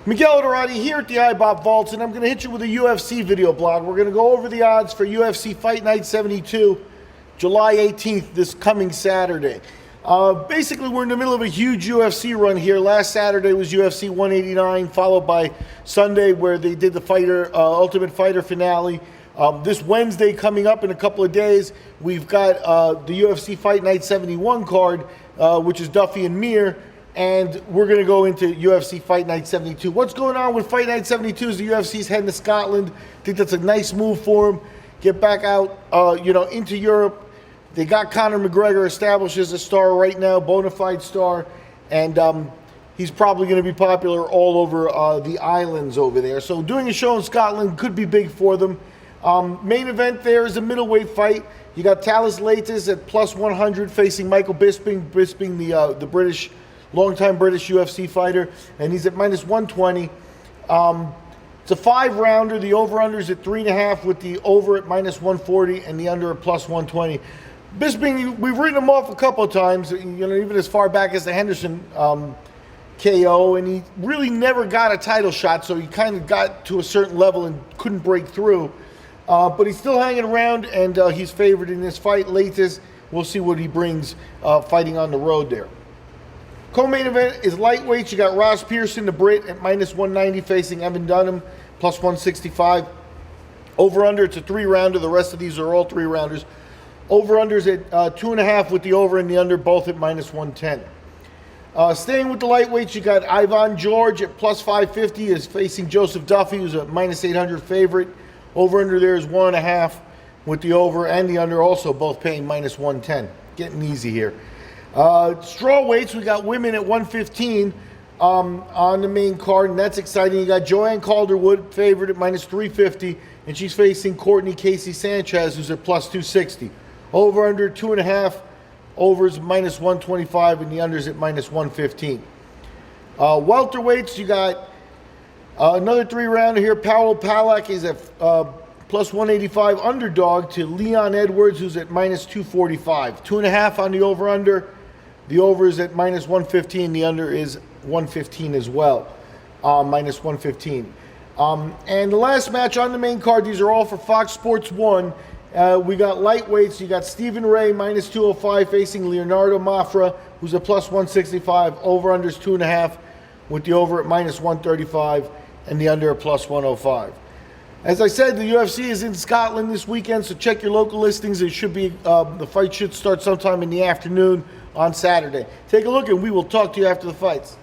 Miguel Dorati here at the iBot Vaults, and I'm going to hit you with a UFC video blog. We're going to go over the odds for UFC Fight Night 72, July 18th, this coming Saturday. Basically, we're in the middle of a huge UFC run here. Last Saturday was UFC 189, followed by Sunday where they did the Ultimate Fighter finale. This Wednesday coming up in a couple of days, we've got the UFC Fight Night 71 card, which is Duffy and Mir. And we're going to go into UFC Fight Night 72. What's going on with Fight Night 72 is the UFC's heading to Scotland. I think that's a nice move for them. Get back out, into Europe. They got Conor McGregor established as a star right now, bona fide star. And he's probably going to be popular all over the islands over there. So doing a show in Scotland could be big for them. Main event there is a middleweight fight. You got Thales Leites at plus 100 facing Michael Bisping. Bisping, the longtime British UFC fighter, and he's at minus 120. It's a 5-rounder. The over-under is at 3.5 with the over at minus 140 and the under at plus 120. Bisping, we've written him off a couple of times, even as far back as the Henderson KO, and he really never got a title shot, so he kind of got to a certain level and couldn't break through. But he's still hanging around, and he's favored in this fight. Leites, we'll see what he brings fighting on the road there. Co-main event is lightweights. You got Ross Pearson, the Brit, at minus 190 facing Evan Dunham, plus 165. Over-under, it's a 3-rounder. The rest of these are all 3-rounders. Over-under's at 2.5 with the over and the under, both at minus 110. Staying with the lightweights, you got Ivan George at plus 550 is facing Joseph Duffy, who's a minus 800 favorite. Over-under there is 1.5 with the over and the under, also both paying minus 110. Getting easy here. Straw weights, we got women at 115 on the main card, and that's exciting. You got Joanne Calderwood favored at minus 350, and she's facing Courtney Casey Sanchez, who's at plus 260. Over under 2.5, overs minus 125, and the unders at minus 115. Welterweights, you got another 3-rounder here. Paolo Palak is at plus 185 underdog to Leon Edwards, who's at minus 245. 2.5 on the over-under. The over is at minus 115. The under is 115 as well, minus 115. And the last match on the main card, these are all for Fox Sports 1. We got lightweights. You got Stephen Ray, minus 205, facing Leonardo Mafra, who's at plus 165. Over-under is 2.5 with the over at minus 135 and the under at plus 105. As I said, the UFC is in Scotland this weekend, so check your local listings. It should be the fight should start sometime in the afternoon on Saturday. Take a look, and we will talk to you after the fights.